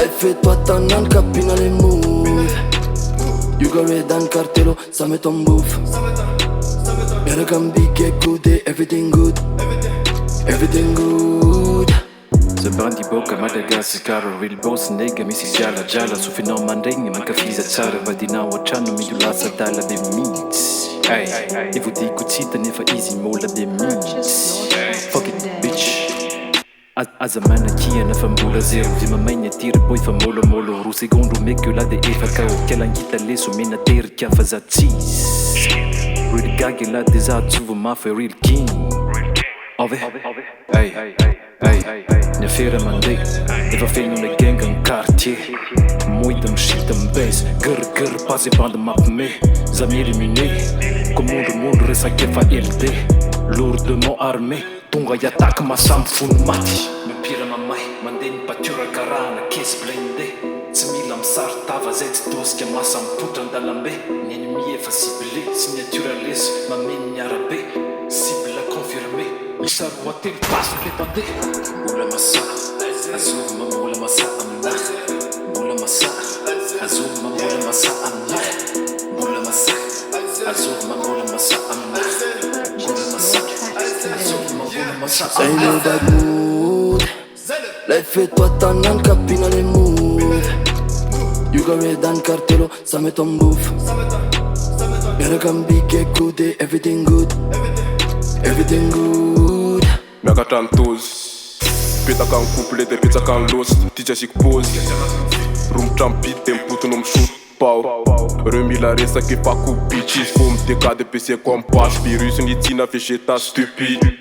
fais-toi ta nan, capine les moves. You got red and cartelo, ça met ton bouffe. Better come big, get good, everything good. Everything good. Zabandi boka Madagascar, real boss nigga misi jala jala sufinao mandegny mankafiza tsara vadinao atrano midolasa dala be mihitsy. Ay, ivodiko tsy hita nefa izy mola be mihitsy. Fuck it bitch. Aza manakiana fa mbola zero vi mamaigny atiry boy fa molomolo roa segondo meko la de efa kao kialangita leso mena terika fa za tsisy. Real gag la de za tsovo mafy real king. Ave, ay, nya fera mandeha efa feno le gang en quartier. Moida mishita mbes gr passe bande mampime za mielimine komondomondo resaky efa LD lourdement armé tonga iataka masamby fony maty mipira mamay mandeha ny patura karana kesy blindé tsy mila misary tava zay tsy tosika masampotra andalambe ny ennemi efa ciblé signaturaless mameny ny arabe cible confirmé misary hoately passe le pande mbola masa azovy mambola masa aminah mbola masa azovy mambola masa aminah mbola masa azovy mambola masa aminah mbola masa azovy mambola masa Say no bad mood. Fais-toi ta nan, capine les moves. You got red and cartelo, ça met ton bouffe. Better come big, get good, everything good. Everything good. Miakatra tozy petaka ny couple de petsaka ny losy tia asiako pôzy romotra mipity de mipotony misotro pao reo mila resaky efa kopitry izy fô mitekady apesiako amy pasy virus ny tsina fecheta stupide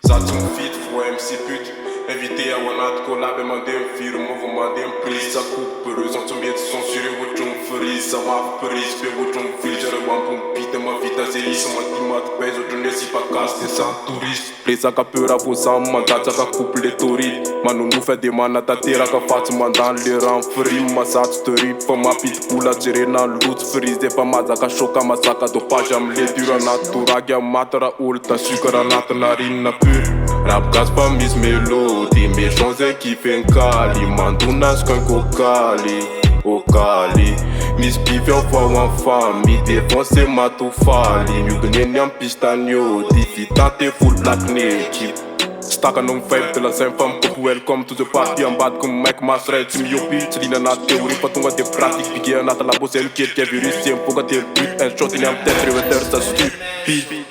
za tsy mifidy fo MC pute invité ao anaty collab mandeha miviry mova mandeha miprise sa coupe reo zan tsy mety censuré ohatry ny frise sa mafy prise be ohatry ny frise reo ampomipity mavita zay isy matimaty paizy ohatry ny asipakasy de sa touriste resaka peur avo samy mandatsaka couple le toride manonofy de manatanteraka fa tsy mandany le ran frime masatsy torip fa mampidi-bola jerena ny lotsy frise efa mazaka choka masaka dopage amle dur anaty toragy amy maty raha olo ta sucre anaty narinina pur rap gas fa misy melody méchant zay kifenkaly mandona azy kokaly okaly misy bify ao fa ho amfamy défonce matofaly miodoneny amy pistaniody vitante full black naked stakanao mifaily de la zay mifamikopo welcome to the party ambadiko maiky masray tsy miopy tsy lina anaty théorie fa tonga de pratique bige anaty labosy elo keliky virus sy mivoaka telo but un shot iny amy tête reveteur sa stupide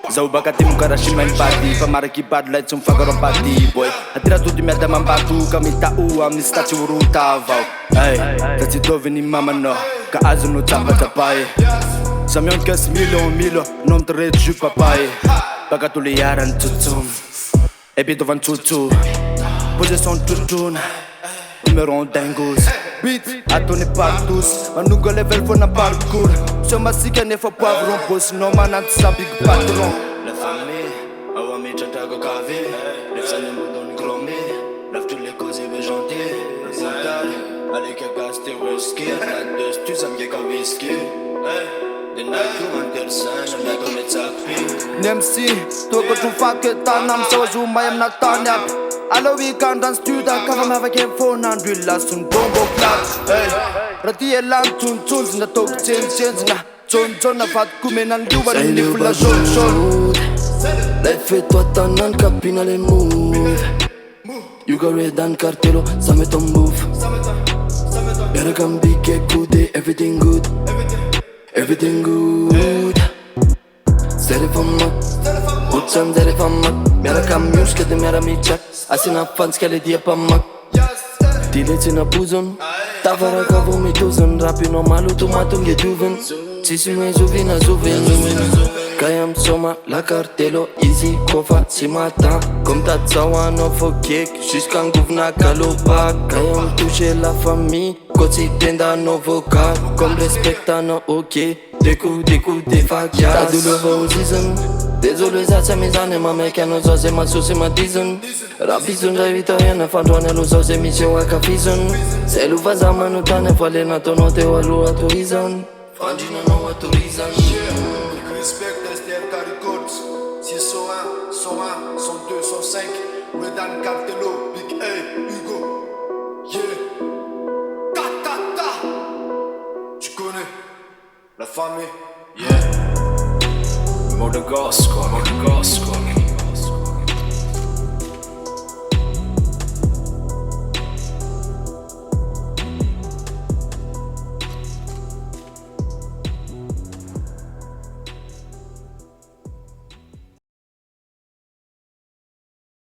Zao baka timu kara shimain pati Famaraky bad light tsy mifakaroa pati boy atira tody miada mambatoka mitao amin'ny staty orota avao ay da tsy dovy ny mamanao ka azonao tsapatsapay samy onkasy million nom de red jus papay baka tole yarany tsotsomy ebitovany tsotso position trotrona numéro 1 dingos beat atony partus manonga level fona parkour so masika nefa poivron bossinao mananty sabig patron la famille ao ametratrako kave lefsany ambodony cromé lavitry le cause ve gentil zantary aleka gaste whisky nades tu samgeka whisky de nato antersana miato metsakpi ny MC tokotro faketana amsawazomay aminatany aby Allo weekend dans studio kafa mavaky amy fonandro ilasony bongo clap raha ty elany tsontsonjina toko tsenjitsenjina tsonjona vadiko menany liovany ny fola jaune Fais-toi ta nan, capine les moves. You got red and cartelo, ça met ton bouffe. Better come big, get good, everything good. Everything good. Zere famma Utsam zere famma Miara kam już kiedy miara miczak Asina fanska le dia pamak Tile tsina puzon Tavaraka vomituzon Rapino malutu matunge duven Tsisime zuvina zuven Kaya msoma la cartelo Easy kofa si mata Comme ta tsawano fo kiek Jusqu'en gouvna kalopa Kaya mtouche la famille Kotsi tenda no vocal Comme respectano ok Décou, des fakia Ta douleur au season Désolé za tsy mizany mamaiky anao zao zay masosy madizony raha bizony ray vitariana fandroany aloha zao zay misy eo akafizony zay lova za manotany avoale nataonao teo aloha atorizany fandrinanao atorizany Respect STLK Records 601, 101, 102, 105 Redan Cartelo, Big A, Hugo La famille, yeah. Madagascar